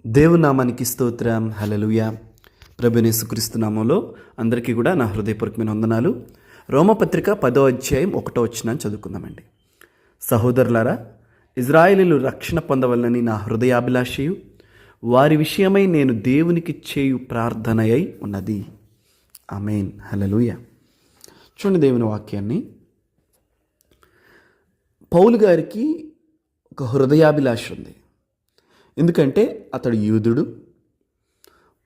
దేవుని నామానికి స్తోత్రం. హల్లెలూయా. ప్రభువైన యేసుక్రీస్తు నామములో అందరికీ కూడా నా హృదయపూర్వకమైన వందనాలు. రోమపత్రిక 10వ అధ్యాయం 1వ వచనం చదువుకుందామండి. సహోదరులారా, ఇజ్రాయేలీలు రక్షణ పొందవలనని నా హృదయాభిలాషయు వారి విషయమై నేను దేవునికి చేయు ప్రార్థనయై ఉన్నది. ఆమేన్. హల్లెలూయా. చూడండి దేవుని వాక్యాన్ని. పౌలు గారికి ఒక హృదయాభిలాష ఉంది. ఎందుకంటే అతడు యూదుడు,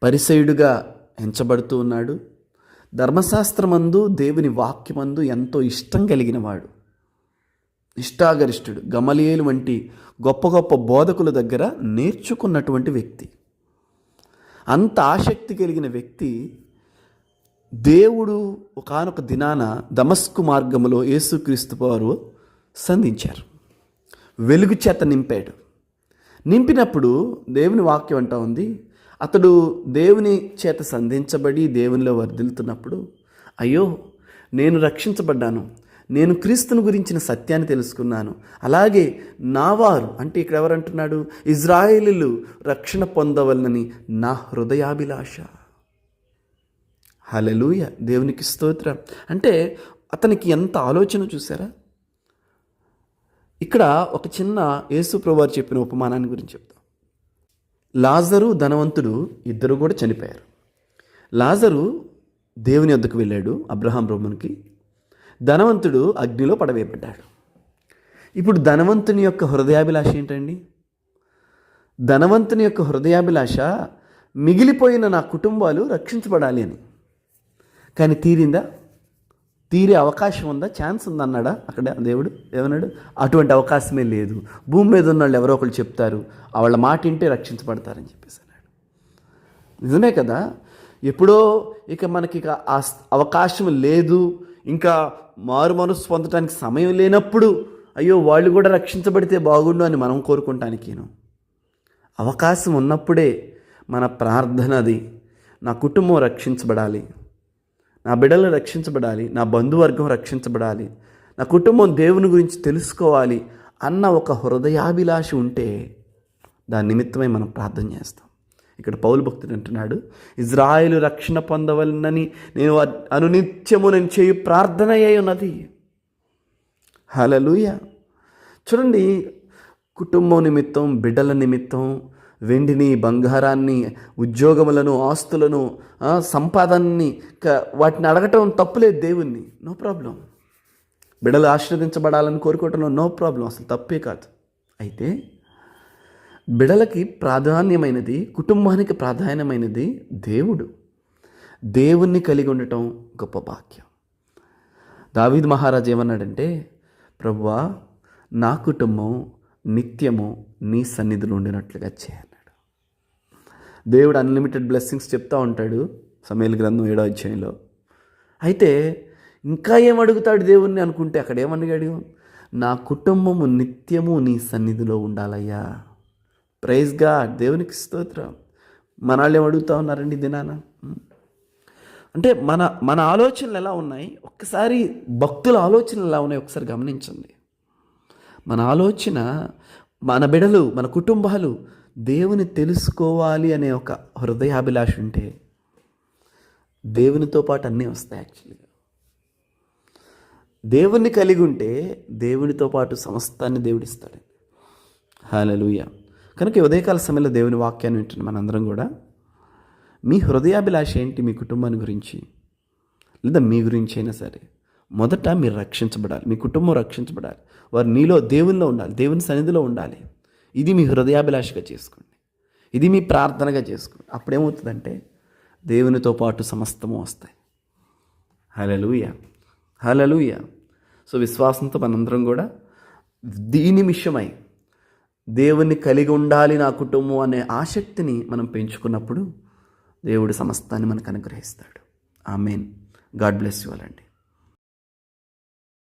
పరిసయుడుగా ఎంచబడుతూ ఉన్నాడు. ధర్మశాస్త్రమందు దేవుని వాక్యమందు ఎంతో ఇష్టం కలిగిన వాడు, ఇష్టాగరిష్ఠుడు. గమలీయేలు వంటి గొప్ప గొప్ప బోధకుల దగ్గర నేర్చుకున్నటువంటి వ్యక్తి. అంత ఆసక్తి కలిగిన వ్యక్తి దేవుడు ఒకానొక దినాన దమస్కు మార్గములో యేసుక్రీస్తు వారు సంధించారు. వెలుగు చేత నింపినప్పుడు దేవుని వాక్యం అంటా ఉంది, అతడు దేవుని చేత సంధించబడి దేవునిలో వర్ధిల్లుతున్నప్పుడు, అయ్యో నేను రక్షించబడ్డాను, నేను క్రీస్తుని గురించిన సత్యాన్ని తెలుసుకున్నాను, అలాగే నావారు అంటే ఇక్కడ ఎవరంటున్నాడు, ఇజ్రాయేలీలు రక్షణ పొందవలనని నా హృదయాభిలాష. హల్లెలూయా. దేవునికి స్తోత్రం. అంటే అతనికి ఎంత ఆలోచన చూసారా. ఇక్కడ ఒక చిన్న యేసు ప్రభువారు చెప్పిన ఉపమానాన్ని గురించి చెప్తాం. లాజరు, ధనవంతుడు ఇద్దరు కూడా చనిపోయారు. లాజరు దేవుని వద్దకు వెళ్ళాడు, అబ్రహాం ప్రభువునికి. ధనవంతుడు అగ్నిలో పడవేయబడ్డాడు. ఇప్పుడు ధనవంతుని యొక్క హృదయాభిలాష ఏంటండి? ధనవంతుని యొక్క హృదయాభిలాష మిగిలిపోయిన నా కుటుంబాలు రక్షించబడాలి అని. కానీ తీరే అవకాశం ఉందా? ఛాన్స్ ఉందన్నాడా అక్కడ దేవుడు? ఏమన్నాడు? అటువంటి అవకాశమే లేదు. భూమి మీద ఉన్న వాళ్ళు ఎవరో ఒకళ్ళు చెప్తారు, వాళ్ళ మాట వింటే రక్షించబడతారని చెప్పేసి అన్నాడు. నిజమే కదా. ఎప్పుడో ఇక మనకి ఆ అవకాశం లేదు, ఇంకా మారు మనసు పొందడానికి సమయం లేనప్పుడు అయ్యో వాళ్ళు కూడా రక్షించబడితే బాగుండు అని మనం కోరుకుంటానికేను. అవకాశం ఉన్నప్పుడే మన ప్రార్థన అది, నా కుటుంబం రక్షించబడాలి, నా బిడ్డలు రక్షించబడాలి, నా బంధువర్గం రక్షించబడాలి, నా కుటుంబం దేవుని గురించి తెలుసుకోవాలి అన్న ఒక హృదయాభిలాష ఉంటే దాని నిమిత్తమై మనం ప్రార్థన చేస్తాం. ఇక్కడ పౌలు భక్తుడు అంటున్నాడు, ఇజ్రాయేలు రక్షణ పొందవలనని నేను అనునిత్యము నేను చేయు ప్రార్థన అయి ఉన్నది. హల్లెలూయా. చూడండి, కుటుంబం నిమిత్తం, బిడ్డల నిమిత్తం వెండిని, బంగారాన్ని, ఉద్యోగములను, ఆస్తులను, సంపాదనని వాటిని అడగటం తప్పులేదు దేవుణ్ణి, నో ప్రాబ్లం. బిడ్డలు ఆశీర్వదించబడాలని కోరుకోవటంలో నో ప్రాబ్లం, అసలు తప్పే కాదు. అయితే బిడ్డలకి ప్రాధాన్యమైనది, కుటుంబానికి ప్రాధాన్యమైనది దేవుడు. దేవుణ్ణి కలిగి ఉండటం గొప్ప భాగ్యం. దావీదు మహారాజు ఏమన్నాడంటే, ప్రభువా నా కుటుంబం నిత్యము నీ సన్నిధిలో ఉండినట్లుగా చేయన్నాడు. దేవుడు అన్లిమిటెడ్ బ్లెస్సింగ్స్ చెప్తూ ఉంటాడు సమూయేలు గ్రంథం 7వ అధ్యాయంలో. అయితే ఇంకా ఏం అడుగుతాడు దేవుణ్ణి అనుకుంటే, అక్కడ ఏమడిగాడు? నా కుటుంబము నిత్యము నీ సన్నిధిలో ఉండాలయ్యా. Praise God. దేవునికి స్తోత్రం. మన వాళ్ళు ఏమడుగుతూ ఉన్నారండి దినాన? అంటే మన ఆలోచనలు ఎలా ఉన్నాయి? ఒక్కసారి భక్తుల ఆలోచనలు ఎలా ఉన్నాయి ఒకసారి గమనించండి. మన ఆలోచన, మన బిడలు, మన కుటుంబాలు దేవుని తెలుసుకోవాలి అనే ఒక హృదయాభిలాష ఉంటే దేవునితో పాటు అన్నీ వస్తాయి. యాక్చువల్గా దేవుణ్ణి కలిగి ఉంటే దేవునితో పాటు సమస్తాన్ని దేవుడిస్తాడు. హల్లెలూయా. కనుక ఉదయకాల సమయంలో దేవుని వాక్యాన్ని వింటున్న మనందరం కూడా మీ హృదయాభిలాష ఏంటి? మీ కుటుంబాన్ని గురించి లేదా మీ గురించి అయినా సరే, మొదట మీరు రక్షించబడాలి, మీ కుటుంబం రక్షించబడాలి, వారు నీలో దేవునిలో ఉండాలి, దేవుని సన్నిధిలో ఉండాలి. ఇది మీ హృదయాభిలాషగా చేసుకోండి, ఇది మీ ప్రార్థనగా చేసుకోండి. అప్పుడేమవుతుందంటే దేవునితో పాటు సమస్తము వస్తాయి. హల్లెలూయా. హల్లెలూయా. సో విశ్వాసంతో మనందరం కూడా దీని విషయమై దేవుణ్ణి కలిగి ఉండాలి నా కుటుంబం అనే ఆసక్తిని మనం పెంచుకున్నప్పుడు దేవుడు సమస్తాన్ని మనకు అనుగ్రహిస్తాడు. ఆమేన్. గాడ్ బ్లెస్ యు ఆల్ అండి.